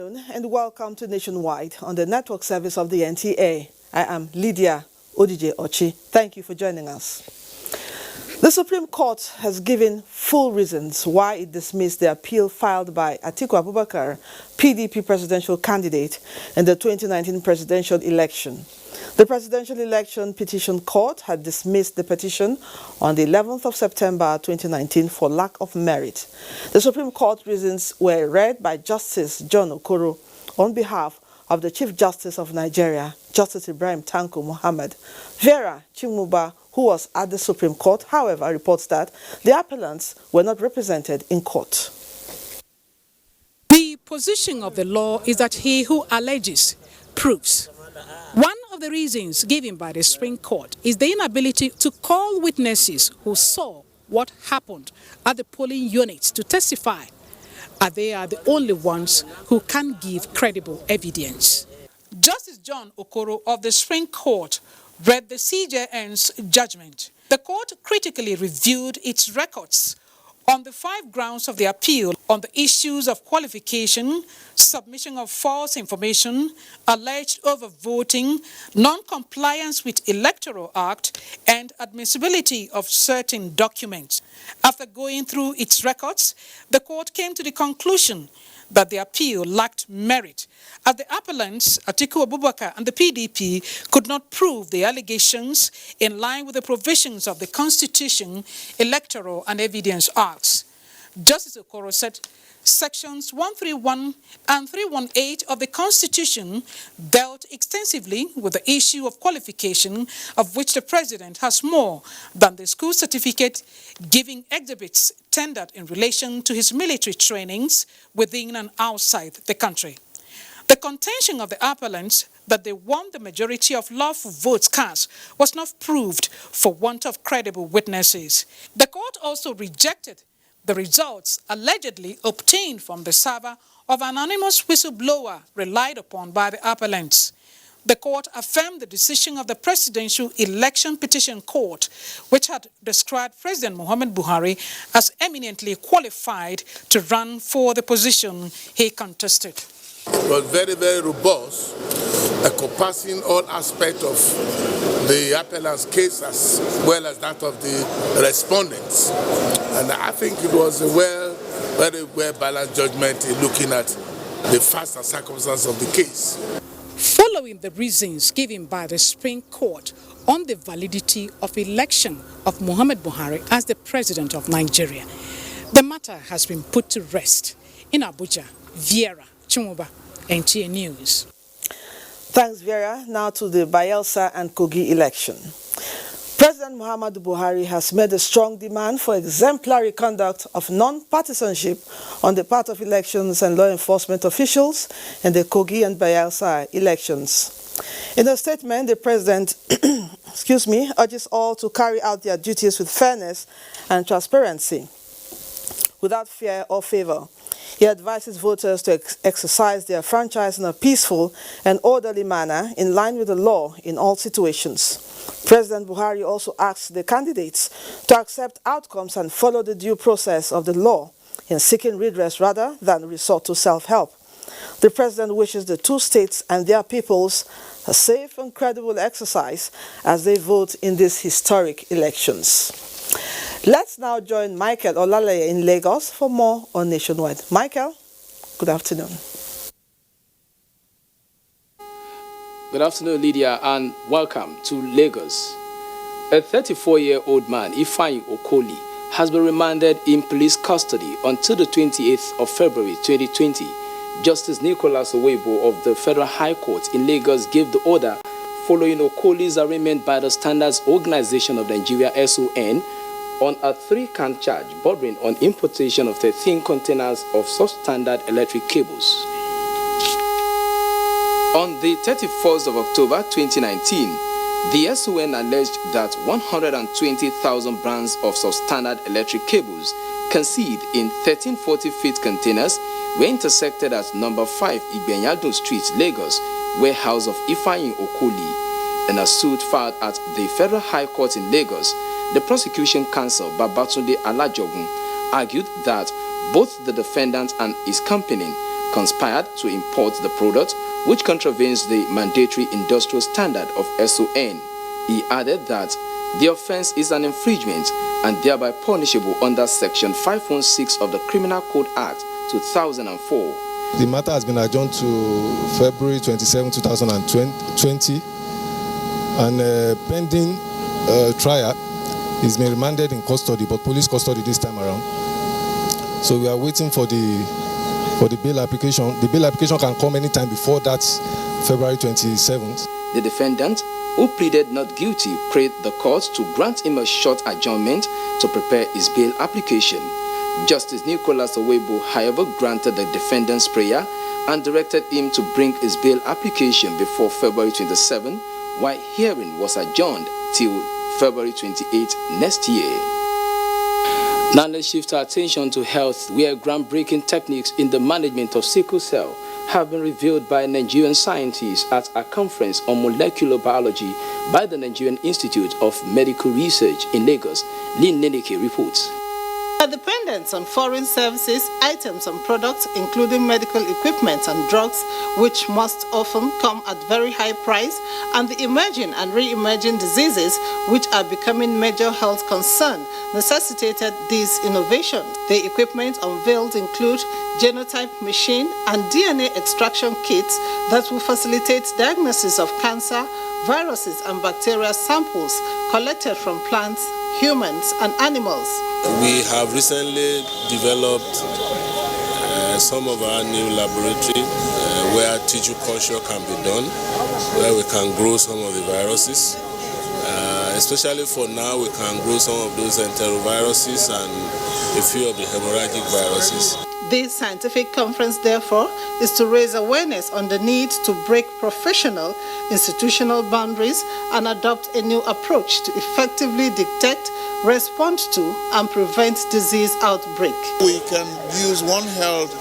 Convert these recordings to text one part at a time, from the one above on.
afternoon and welcome to Nationwide on the network service of the NTA. I am Lydia Odije Ochi. Thank you for joining us. The Supreme Court has given full reasons why it dismissed the appeal filed by Atiku Abubakar, PDP presidential candidate, in the 2019 presidential election. The Presidential Election Petition Court had dismissed the petition on the 11th of September 2019 for lack of merit. The Supreme Court reasons were read by Justice John Okoro on behalf of the Chief Justice of Nigeria, Justice Ibrahim Tanko Muhammad. Vera Chimuba, who was at the Supreme Court, however, reports that the appellants were not represented in court. The position of the law is that he who alleges proves. One of the reasons given by the Supreme Court is the inability to call witnesses who saw what happened at the polling units to testify, and they are the only ones who can give credible evidence. Justice John Okoro of the Supreme Court read the CJN's judgment. The court critically reviewed its records on the 5 grounds of the appeal on the issues of qualification, submission of false information, alleged overvoting, non-compliance with Electoral Act, and admissibility of certain documents. After going through its records, the court came to the conclusion that the appeal lacked merit, as the appellants, Atiku Abubakar and the PDP, could not prove the allegations in line with the provisions of the Constitution, Electoral and Evidence Acts. Justice Okoro said Sections 131 and 318 of the Constitution dealt extensively with the issue of qualification, of which the President has more than the school certificate, giving exhibits tendered in relation to his military trainings within and outside the country. The contention of the appellants that they won the majority of lawful votes cast was not proved for want of credible witnesses. The court also rejected the results allegedly obtained from the server of an anonymous whistleblower relied upon by the appellants. The court affirmed the decision of the Presidential Election Petition Court, which had described President Muhammad Buhari as eminently qualified to run for the position he contested. It was very, very robust, encompassing all aspects of the appellant's case as well as that of the respondents. And I think it was a very well-balanced judgment in looking at the facts and circumstances of the case. Following the reasons given by the Supreme Court on the validity of election of Muhammad Buhari as the President of Nigeria, the matter has been put to rest. In Abuja, Vera Chimuba, NTA News. Thanks, Vera. Now to the Bayelsa and Kogi election. President Muhammadu Buhari has made a strong demand for exemplary conduct of non-partisanship on the part of elections and law enforcement officials in the Kogi and Bayelsa elections. In a statement, the president urges all to carry out their duties with fairness and transparency, without fear or favor. He advises voters to exercise their franchise in a peaceful and orderly manner in line with the law in all situations. President Buhari also asks the candidates to accept outcomes and follow the due process of the law in seeking redress rather than resort to self-help. The president wishes the 2 states and their peoples a safe and credible exercise as they vote in these historic elections. Let's now join Michael Olaleye in Lagos for more on Nationwide. Michael, good afternoon. Good afternoon, Lydia, and welcome to Lagos. A 34-year-old man, Ifeanyi Okoli, has been remanded in police custody until the 28th of February 2020. Justice Nicholas Owebo of the Federal High Court in Lagos gave the order following Okoli's arraignment by the Standards Organization of Nigeria, SON, on a 3-count charge bordering on importation of 13 containers of substandard electric cables. On the 31st of October 2019, the SON alleged that 120,000 brands of substandard electric cables concealed in 13 40-feet containers were intersected at number 5 Igbenyadun Street, Lagos, warehouse of Ifeanyi Okoli. In a suit filed at the Federal High Court in Lagos, the prosecution counsel, Babatunde Alajogun, argued that both the defendant and his company conspired to import the product, which contravenes the mandatory industrial standard of SON. He added that the offense is an infringement and thereby punishable under Section 516 of the Criminal Code Act 2004. The matter has been adjourned to February 27, 2020, and pending trial, he's been remanded in custody, but police custody this time around. So we are waiting for the bail application. The bail application can come anytime before that February 27th. The defendant, who pleaded not guilty, prayed the court to grant him a short adjournment to prepare his bail application. Justice Nicholas Owebo, however, granted the defendant's prayer and directed him to bring his bail application before February 27, while hearing was adjourned till February 28 next year. Now let's shift our attention to health, where groundbreaking techniques in the management of sickle cell have been revealed by Nigerian scientists at a conference on molecular biology by the Nigerian Institute of Medical Research in Lagos. Lynn Neneke reports. Our dependence on foreign services, items and products, including medical equipment and drugs, which must often come at very high price, and the emerging and re-emerging diseases, which are becoming major health concern, necessitated these innovations. The equipment unveiled include genotype machine and DNA extraction kits that will facilitate diagnosis of cancer, viruses and bacterial samples collected from plants, humans and animals. We have recently developed some of our new laboratory where tissue culture can be done, where we can grow some of the viruses. Especially for now, we can grow some of those enteroviruses and a few of the hemorrhagic viruses. This scientific conference, therefore, is to raise awareness on the need to break professional, institutional boundaries and adopt a new approach to effectively detect, respond to, and prevent disease outbreak. We can use One Health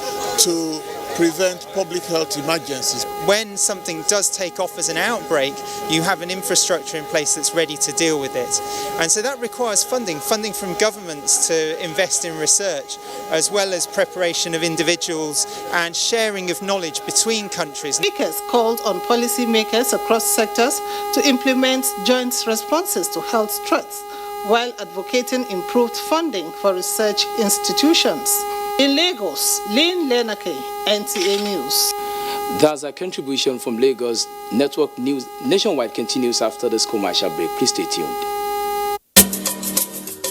to prevent public health emergencies. When something does take off as an outbreak, you have an infrastructure in place that's ready to deal with it. And so that requires funding from governments to invest in research, as well as preparation of individuals and sharing of knowledge between countries. Speakers called on policymakers across sectors to implement joint responses to health threats, while advocating improved funding for research institutions. In Lagos, Lynn Neneke, NTA News. That's a contribution from Lagos. Network News Nationwide continues after this commercial break. Please stay tuned.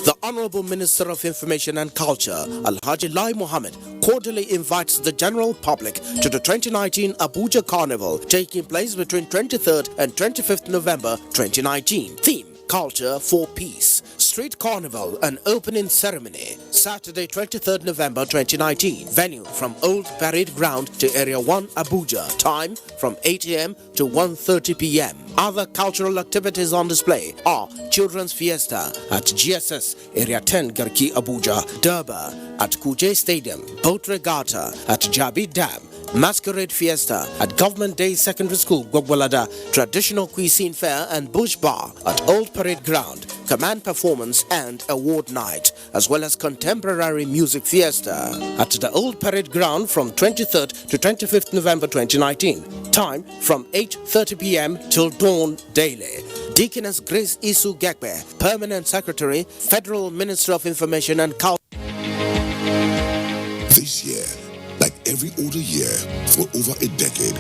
The Honorable Minister of Information and Culture, Alhaji Lai Mohammed, cordially invites the general public to the 2019 Abuja Carnival, taking place between 23rd and 25th November 2019. Theme: Culture for Peace. Street Carnival and opening ceremony, Saturday 23rd November 2019. Venue from Old Parade Ground to Area 1 Abuja. Time from 8 a.m. to 1:30 p.m. Other cultural activities on display are Children's Fiesta at GSS Area 10 Garki Abuja, Durbar at Kuje Stadium, Boat Regatta at Jabi Dam, Masquerade Fiesta at Government Day Secondary School, Gwagwalada, Traditional Cuisine Fair and Bush Bar at Old Parade Ground, Command Performance and Award Night, as well as Contemporary Music Fiesta at the Old Parade Ground from 23rd to 25th November 2019. Time from 8:30 p.m. till dawn daily. Deaconess Grace Isu Gekbe, Permanent Secretary, Federal Minister of Information and Culture. This year, like every other year, for over a decade,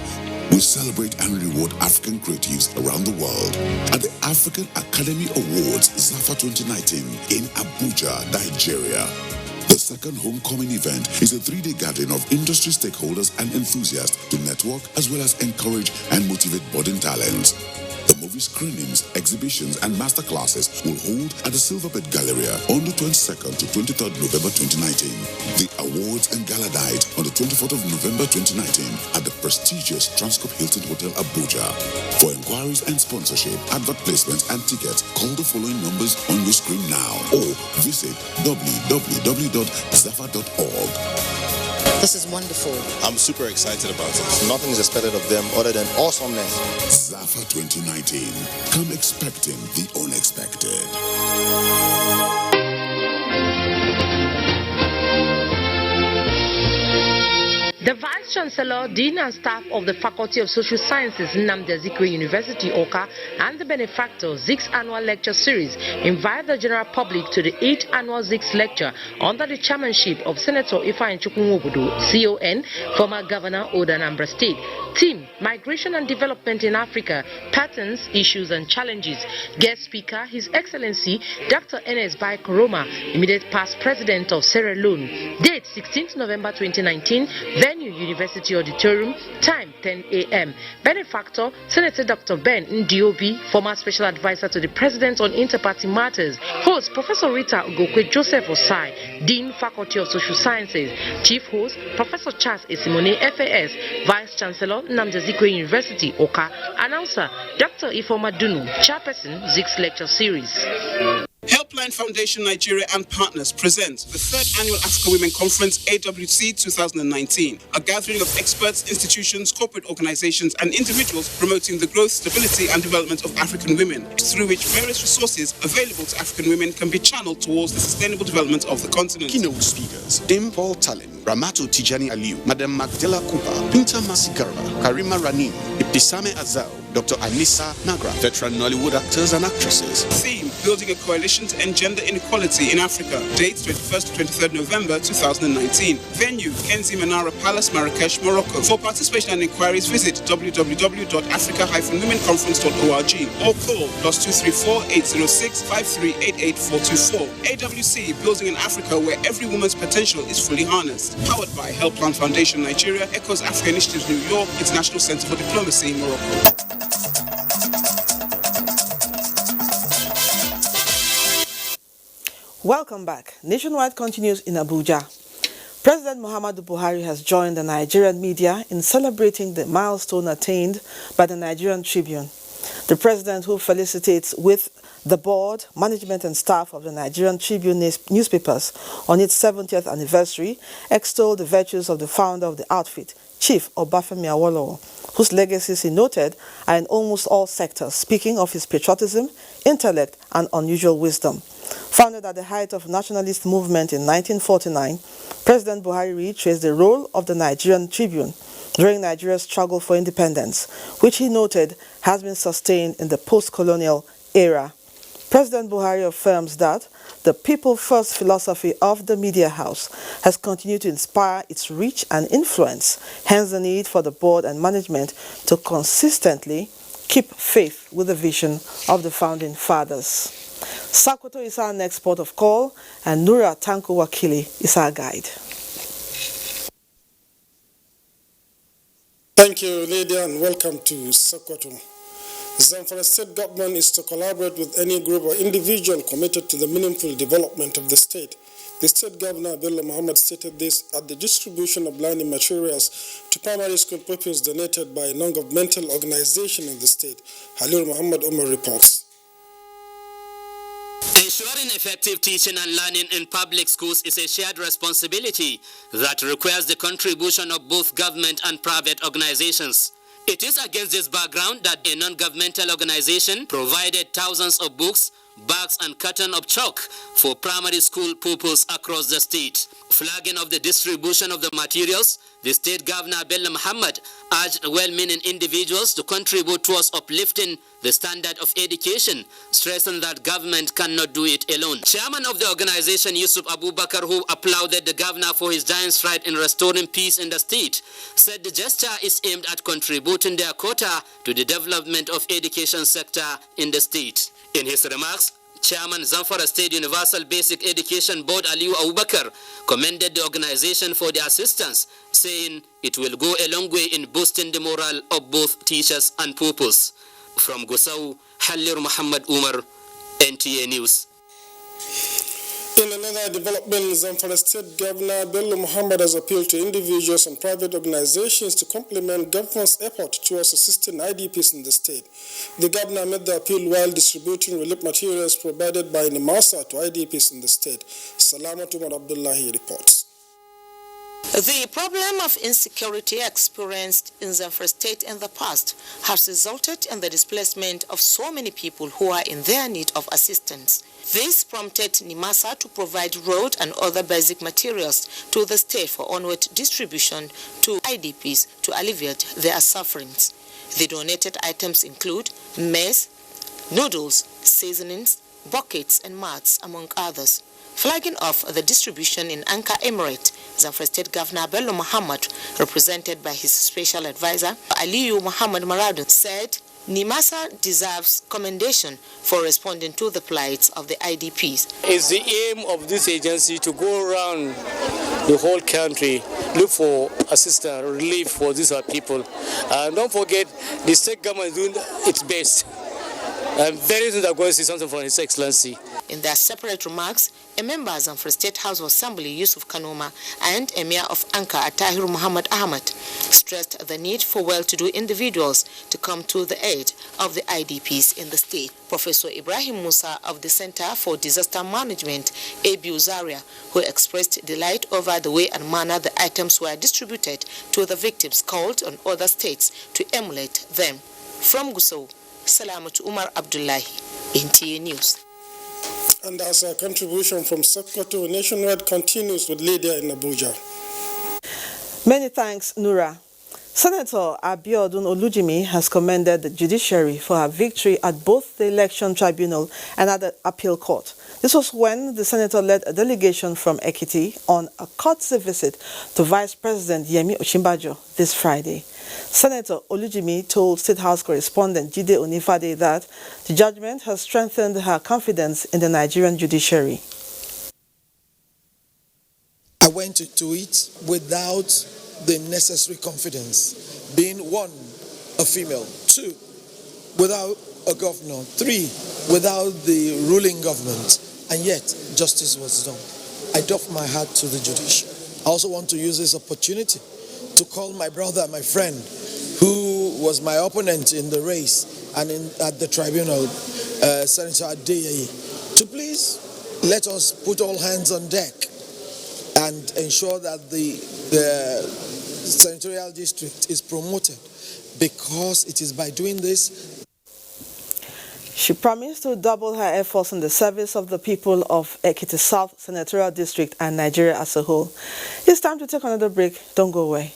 we celebrate and reward African creatives around the world at the African Academy Awards ZAFA 2019 in Abuja, Nigeria. The second homecoming event is a 3-day gathering of industry stakeholders and enthusiasts to network as well as encourage and motivate budding talents. The movie screenings, exhibitions, and masterclasses will hold at the Silverbird Galleria on the 22nd to 23rd November 2019. The awards and gala night on the 24th of November 2019 at the prestigious Transcorp Hilton Hotel Abuja. For inquiries and sponsorship, advert placements, and tickets, call the following numbers on your screen now or visit www.zafa.org. This is wonderful. I'm super excited about it. Nothing is expected of them other than awesomeness. ZAFA 2019. Come expecting the unexpected. The Vice Chancellor, Dean and staff of the Faculty of Social Sciences, Nnamdi Azikiwe University, Awka, and the benefactor ZIGS Annual Lecture Series invite the general public to the 8th Annual ZIGS Lecture under the chairmanship of Senator Ifeanyi Chukwunwobodo, CON, former Governor of Anambra State. Theme: Migration and Development in Africa, Patterns, Issues and Challenges. Guest speaker, His Excellency Dr. Ernest Bai Koroma, immediate past President of Sierra Leone. Date: 16th November 2019. Venue: University Auditorium. Time: 10 a.m. Benefactor: Senator Dr. Ben Ndiobi, former Special Advisor to the President on Interparty Matters. Host: Professor Rita Ogokwe Joseph Osai, Dean, Faculty of Social Sciences. Chief host: Professor Charles Esimone, FAS, Vice Chancellor, Nnamdi Azikiwe University, Awka. Announcer: Dr. Ifeoma Dunu, Chairperson, ZIGS Lecture Series. Helpline Foundation Nigeria and partners present the 3rd Annual Africa Women Conference, AWC 2019, a gathering of experts, institutions, corporate organizations, and individuals promoting the growth, stability, and development of African women, through which various resources available to African women can be channeled towards the sustainable development of the continent. Keynote speakers: Dame Paul Talin, Ramato Tijani Aliu, Madam Magdala Cooper, Pinta Masi Garba, Karima Ranim, Ibtisame Azal, Dr. Anissa Nagra, veteran Nollywood actors and actresses. Theme: Building a Coalition to End Gender Inequality in Africa. Date: 21st to 23rd November 2019. Venue: Kenzi Manara Palace, Marrakesh, Morocco. For participation and inquiries, visit www.africa-womenconference.org or call +234 806 5388424. AWC: Building an Africa where every woman's potential is fully harnessed. Powered by Helpline Foundation Nigeria, Echoes Africa Initiatives New York, International Center for Diplomacy, Morocco. Welcome back. Nationwide continues in Abuja. President Muhammadu Buhari has joined the Nigerian media in celebrating the milestone attained by the Nigerian Tribune. The president, who felicitates with the board, management and staff of the Nigerian Tribune newspapers on its 70th anniversary, extolled the virtues of the founder of the outfit, Chief Obafemi Awolowo, whose legacies he noted are in almost all sectors, speaking of his patriotism, intellect and unusual wisdom. Founded at the height of nationalist movement in 1949, President Buhari reiterates the role of the Nigerian Tribune during Nigeria's struggle for independence, which he noted has been sustained in the post-colonial era. President Buhari affirms that the people-first philosophy of the media house has continued to inspire its reach and influence, hence the need for the board and management to consistently keep faith with the vision of the founding fathers. Sokoto is our next port of call, and Nura Tanko Wakili is our guide. Thank you, Lydia, and welcome to Sokoto. Zamfara State Government is to collaborate with any group or individual committed to the meaningful development of the state. The State Governor, Bello Muhammad, stated this at the distribution of learning materials to primary school pupils donated by a non-governmental organization in the state. Halil Muhammad Umar reports. Ensuring effective teaching and learning in public schools is a shared responsibility that requires the contribution of both government and private organizations. It is against this background that a non-governmental organization provided thousands of books, bags and carton of chalk for primary school pupils across the state. Flagging of the distribution of the materials, the State Governor Bello Muhammad urged well-meaning individuals to contribute towards uplifting the standard of education, stressing that government cannot do it alone. Chairman of the organization, Yusuf Abubakar, who applauded the governor for his giant stride in restoring peace in the state, said the gesture is aimed at contributing their quota to the development of education sector in the state. In his remarks, Chairman Zamfara State Universal Basic Education Board Aliu Abubakar commended the organization for the assistance, saying it will go a long way in boosting the morale of both teachers and pupils. From Gusau, Halir Muhammad Umar, NTA News. In another development, Zamfara State Governor Bello Muhammad has appealed to individuals and private organizations to complement government's effort towards assisting IDPs in the state. The governor made the appeal while distributing relief materials provided by NIMASA to IDPs in the state. Salamat Umar Abdullahi reports. The problem of insecurity experienced in Zamfara State in the past has resulted in the displacement of so many people who are in their need of assistance. This prompted NIMASA to provide road and other basic materials to the state for onward distribution to IDPs to alleviate their sufferings. The donated items include maize, noodles, seasonings, buckets and mats, among others. Flagging off the distribution in Anka Emirate, Zamfara State Governor Bello Muhammad, represented by his special advisor Aliyu Muhammad Maradun, said NIMASA deserves commendation for responding to the plight of the IDPs. It's the aim of this agency to go around the whole country, look for assistance, relief for these people. And don't forget, the state government is doing its best. And very soon they're going to see something from His Excellency. In their separate remarks, a member of Zamfara State House of Assembly, Yusuf Kanoma, and Emir of Anka, Tahir Muhammad Ahmad, stressed the need for well-to-do individuals to come to the aid of the IDPs in the state. Professor Ibrahim Musa of the Center for Disaster Management, ABU Zaria, who expressed delight over the way and manner the items were distributed to the victims, called on other states to emulate them. From Gusau, Salamut Umar Abdullahi, NTA News. And as our contribution from Sokoto Nationwide continues with Lydia in Abuja. Many thanks, Nura. Senator Abiodun Olujimi has commended the judiciary for her victory at both the Election Tribunal and at the Appeal Court. This was when the senator led a delegation from Ekiti on a courtesy visit to Vice President Yemi Osinbajo this Friday. Senator Olujimi told State House correspondent Jide Onifade that the judgment has strengthened her confidence in the Nigerian judiciary. I went to it without the necessary confidence, being one, a female, two, without a governor, three, without the ruling government, and yet justice was done. I doff my hat to the judiciary. I also want to use this opportunity to call my brother, my friend, who was my opponent in the race and at the tribunal, Senator Adeyeye, to please let us put all hands on deck and ensure that the senatorial district is promoted, because it is by doing this. She promised to double her efforts in the service of the people of Ekiti South Senatorial District and Nigeria as a whole. It's time to take another break. Don't go away.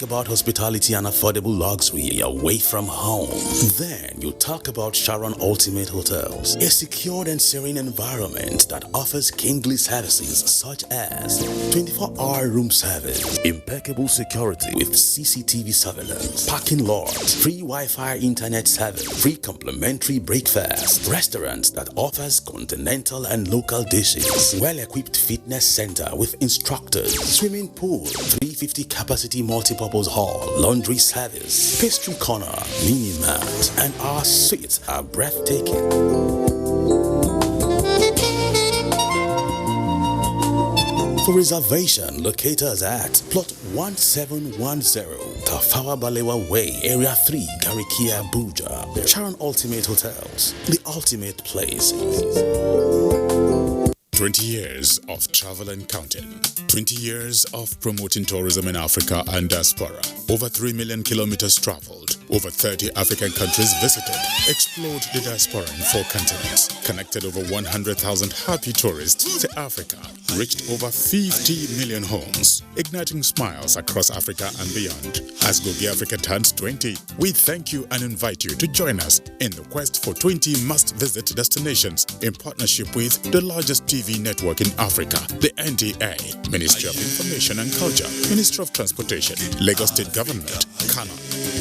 About hospitality and affordable luxury away from home, then you talk about Sharon Ultimate Hotels, a secured and serene environment that offers kingly services such as 24-hour room service, impeccable security with CCTV surveillance, parking lots, free Wi-Fi internet service, free complimentary breakfast, restaurants that offers continental and local dishes, well-equipped fitness center with instructors, swimming pool, 350 capacity multipurpose hall, laundry service, pastry corner, mini mart, and our suites are breathtaking. For reservation, locate us at plot 1710 Tafawa Balewa Way, Area 3, Garikia, Abuja. Sharon Ultimate Hotels, the ultimate place. 20 years of travel and counting. 20 years of promoting tourism in Africa and diaspora. Over 3 million kilometers traveled. Over 30 African countries visited. Explored the diaspora in 4 continents. Connected over 100,000 happy tourists to Africa. Reached over 50 million homes. Igniting smiles across Africa and beyond. As Gogi Africa turns 20, we thank you and invite you to join us in the quest for 20 must-visit destinations in partnership with the largest TV network in Africa, the NTA, Ministry of Information and Culture, Ministry of Transportation, Lagos State Government, Kana,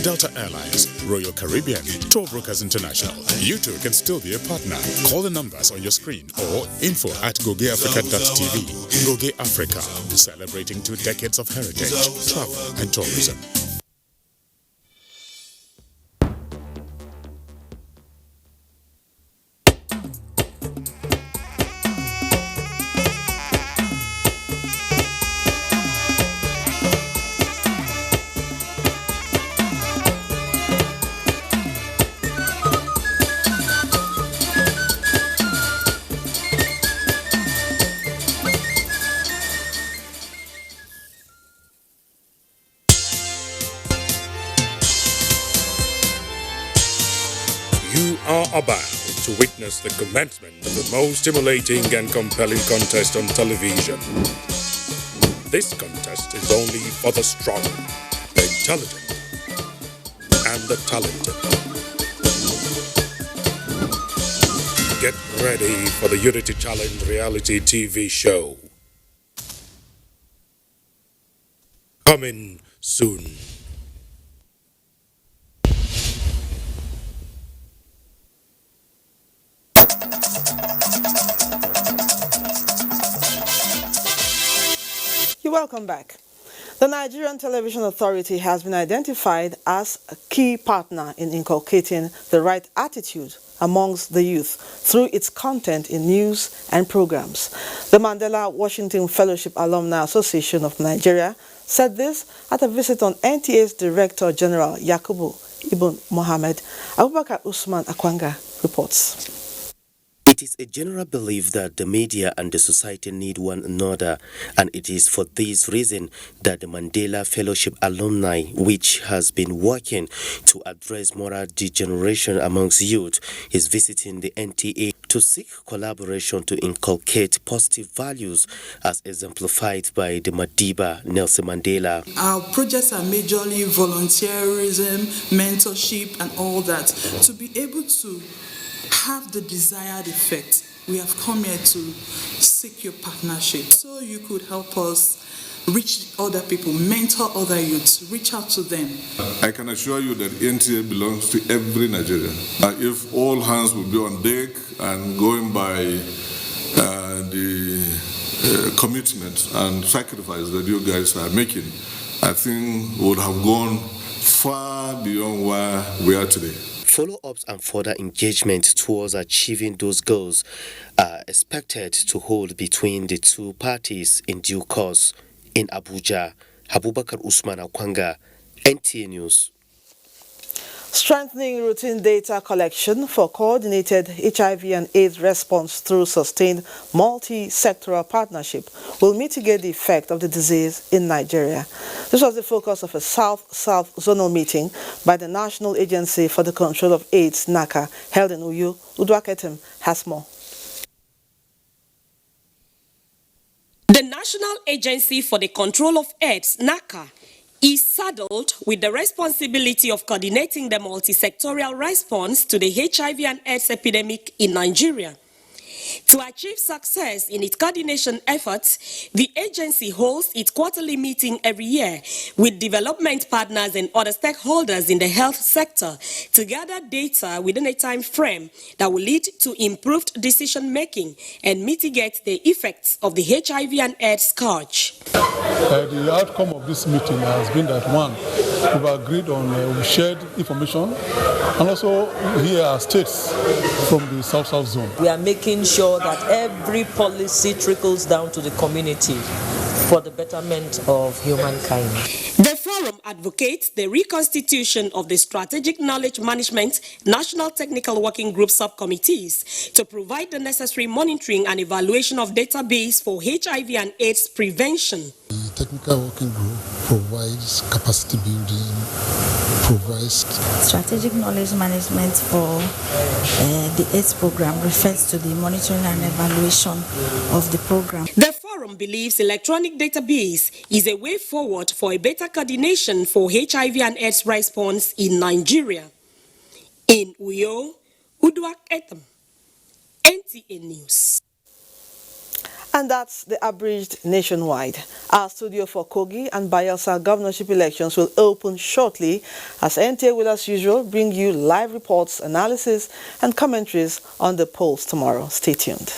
Delta Airlines, Royal Caribbean, Tour Brokers International. You too can still be a partner. Call the numbers on your screen or info@gogeafrica.tv. Goge Africa, celebrating 2 decades of heritage, travel and tourism. About to witness the commencement of the most stimulating and compelling contest on television. This contest is only for the strong, the intelligent, and the talented. Get ready for the Unity Challenge reality TV show. Coming soon. Welcome back. The Nigerian Television Authority has been identified as a key partner in inculcating the right attitude amongst the youth through its content in news and programs. The Mandela Washington Fellowship Alumni Association of Nigeria said this at a visit on NTA's Director General Yakubu Ibn Mohammed. Abubakar Usman Akwanga reports. It is a general belief that the media and the society need one another, and it is for this reason that the Mandela Fellowship Alumni, which has been working to address moral degeneration amongst youth, is visiting the NTA to seek collaboration to inculcate positive values as exemplified by the Madiba Nelson Mandela. Our projects are majorly volunteerism, mentorship, and all that. To be able to have the desired effect, we have come here to seek your partnership so you could help us reach other people, mentor other youths, reach out to them. I can assure you that NTA belongs to every Nigerian. If all hands would be on deck and going by the commitment and sacrifice that you guys are making, I think we would have gone far beyond where we are today. Follow-ups and further engagement towards achieving those goals are expected to hold between the two parties in due course. In Abuja, Abubakar Usman Akwanga, NTA News. Strengthening routine data collection for coordinated HIV and AIDS response through sustained multi-sectoral partnership will mitigate the effect of the disease in Nigeria. This was the focus of a South-South zonal meeting by the National Agency for the Control of AIDS, NACA, held in Uyo. Udwaketem has more. The National Agency for the Control of AIDS, NACA, is saddled with the responsibility of coordinating the multi-sectorial response to the HIV and AIDS epidemic in Nigeria. To achieve success in its coordination efforts, the agency holds its quarterly meeting every year with development partners and other stakeholders in the health sector to gather data within a time frame that will lead to improved decision-making and mitigate the effects of the HIV and AIDS scourge. The outcome of this meeting has been that, one, we've agreed on we shared information, and also here are states from the South-South zone. We are making sure that every policy trickles down to the community for the betterment of humankind. The forum advocates the reconstitution of the Strategic Knowledge Management National Technical Working Group subcommittees to provide the necessary monitoring and evaluation of database for HIV and AIDS prevention. The Technical Working Group provides capacity building, provides strategic knowledge management for the AIDS program, refers to the monitoring and evaluation of the program. The forum believes electronic database is a way forward for a better coordination for HIV and AIDS response in Nigeria. In Uyo, Udwak Etam, NTA News. And that's the abridged nationwide. Our studio for Kogi and Bayelsa governorship elections will open shortly as NTA will, as usual, bring you live reports, analysis, and commentaries on the polls tomorrow. Stay tuned.